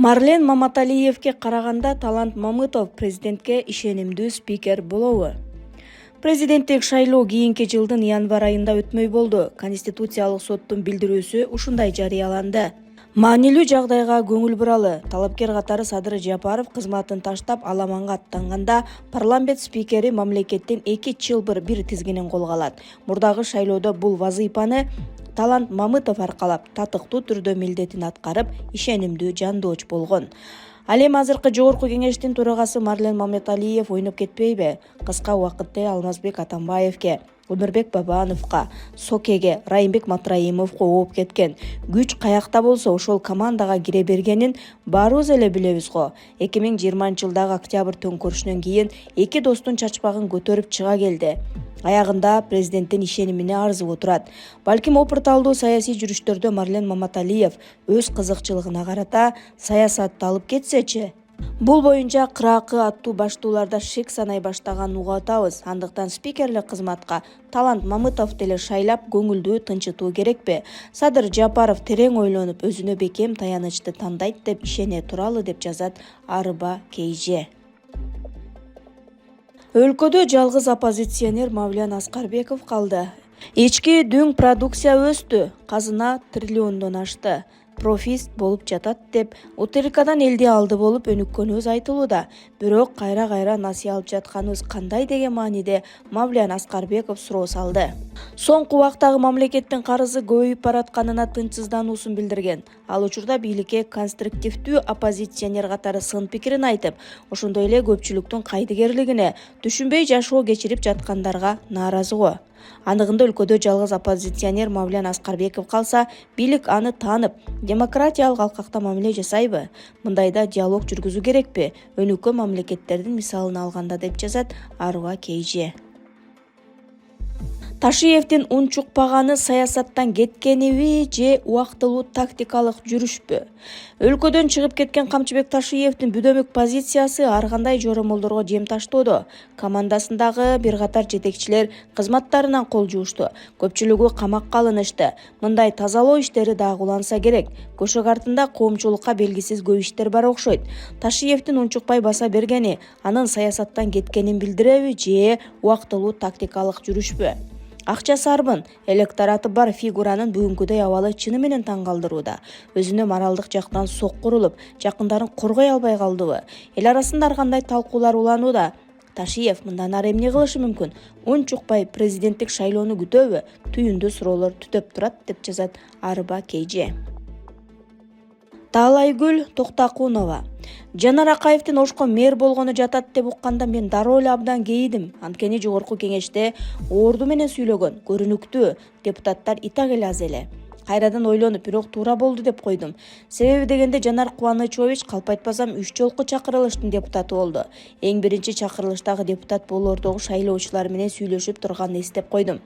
Марлен Маматалиевке караганда Талант Мамытов президентке ишенимдүү спикер болобу? Президенттик шайлоо кийинки жылдын январь айында өтмөй болду. Конституциялык соттун билдирүүсү ушундай жарыяланды. Маанилүү жагдайга көңүл буралы. Талапкер катары Садыр Жапаров кызматын таштап аламанга аттанганда парламент спикери мамлекеттин 2 чылбыр бир тизгинин колго алат. Мурдагы шайлоодо бул вазыйпаны Талант Мамытов аркалап татыктуу түрдө милдетин аткарып, ишенимдүү жандооч болгон. Ал эми азыркы жогорку кеңештин төрагасы Марлен Маматалиев ойноп кетпейби? Кыска убакытта Алмазбек Атамбаевке, Өмүрбек Бабановго, Сокеге, Райымбек Матраимовго ооп кеткен. Күч каякта болсо ошол командага кире бергенин баарыбыз эле билебиз го. 2020-жылдагы октябрь төңкөрүшүнөн кийин эки достун чачпагын көтөрүп чыга келди. Аягында президенттин ишенимине арзып отурат. Балким опырталдуу саясий жүрүштөрдө Марлен Маматалиев өз кызыкчылыгына карата саясатты алып кетсечи? Бул боюнча кыракы аттуу баштууларда шек санай баштаганын угуп атабыз. Андыктан спикерлик кызматка Талант Мамытовду эле шайлап көңүлдүү тынчытуу керекпи? Садыр Жапаров терең ойлонуп, өзүнө бекем таянычты тандайт деп ишене туралы деп жазат Арыба Кейже. Өлкөдө жалгыз оппозиционер Мавлян Аскарбеков калды. Ички дүң продукция өстү, казына триллиондон ашты. Профист болуп жатат деп УТРКдан элди алды болуп өнүккөнүбүз айтылууда. Бирок кайра насыя алып жатканыбыз кандай деген мааниде Мавлян Аскарбеков суроо салды. Соңку убактагы мамлекеттин карызы көбөйүп баратканына тынчсыздануусун билдирген. Ал учурда бийликке конструктивдүү оппозиционер катары сын пикирин айтып, ошондой эле көпчүлүктүн кайдыгерлигине, түшүнбөй жашоо кечирип жаткандарга нааразы го. Анығында өлкөдө жалгыз оппозиционер Мавлян Аскарбеков калса, бийлик аны таанып, демократиялык алкакта мамиле жасайбы? Мындайда диалог жүргүзүү керекпи? Өнүккөн мамлекеттердин мисалын алганда деп жазат Арыба Кейже. Ташиевдин унчукпаганы саясаттан кеткениби же убактылуу тактикалык жүрүшпү? Өлкөдөн чыгып кеткен Камчыбек Ташиевдин бүдөмүк позициясы ар кандай жоромолдорго жем таштоодо. Командасындагы бир катар жетекчилер кызматтарынан кол жуушту. Көпчүлүгү камакка алынышты. Мындай тазалоо иштери дагы уланса керек. Көшөк артында коомчулукка белгисиз көп иштер бар окшойт. Ташиевдин унчукпай баса бергени анын саясаттан кеткенин билдиреби же убактылуу тактикалык жүрүшпү? Акча сарбын, электораты бар фигуранын бүгүнкүдөй абалы чыны менен таң калтырууда. Өзүнө моралдык жактан соккурулуп, жакындарын коргой албай калдыбы? Эл арасында ар кандай талкуулар уланууда. Ташиев мындан ары эмне кылышы мүмкүн? Унчукпай президенттик шайлоону күтөбү? Түйүндүү суроолор түтөп турат деп жазат Арыба Кейже. Таалайгүл Токтакунова. Жанар Акаевдин Ошко мэр болгону жатат деп укканда мен дароо эле абдан кейидим. Анткени жогорку кеңеште орду менен сүйлөгөн, көрүнүктүү депутаттар итак эле аз эле. Кайрадан ойлонуп, бирок туура болду деп койдум. Себеби дегенде Жанар Кубанычович калп айтпасам 3 жолку чакырылыштын депутаты болду. Эң биринчи чакырылыштагы депутат болоордогу шайлоочулар менен сүйлөшүп турганын эстеп койдум.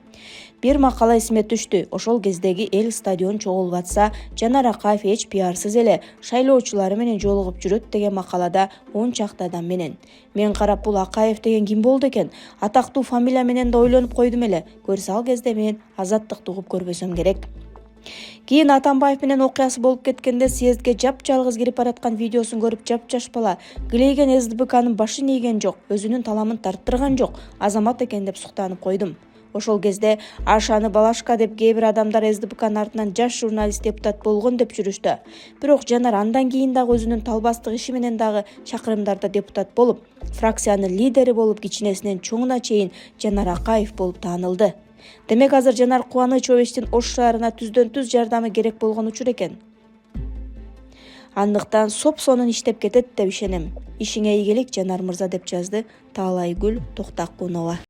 Бир макала эсиме түштү. Ошол кездеги эл стадион чогулуп атса, Жанар Акаев эч пиарсыз эле шайлоочулары менен жолугуп жүрөт деген макалада 10 чакты адам менен. Мен карап, бул Акаев деген ким болду экен? Атактуу фамилия менен да ойлонуп койдум эле. Көрсө ал кезде мен Азаттыкты угуп көрбөсөм керек. Кийин Атамбаев менен окуясы болуп кеткенде съездге жап-жалгыз кирип бараткан видеосун көрүп жап-жаш бала Глейген СДБКнын башын ийген жок, өзүнүн таламын тарттырган жок, азамат экен деп суктанып койдум. Ошол кезде Ашаны Балашка деп кээ бир адамдар СДБКнын артынан жаш журналист депутат болгон деп жүрүштү. Бирок Жанар андан кийин дагы өзүнүн талбастык иши менен дагы чакырымдарда депутат болуп, фракциянын лидери болуп, кичинесинен чоңуна чейин Жанар Акаев болуп таанылды. Демек азыр Жанар Кубанычовичтин Ош шаарына түздөн-түз жардамы керек болгон учур экен. Андыктан соп-сонун иштеп кетет деп ишенем. Ишиңе ийгилик, Жанар мырза деп жазды Таалайгүл Токтакунова.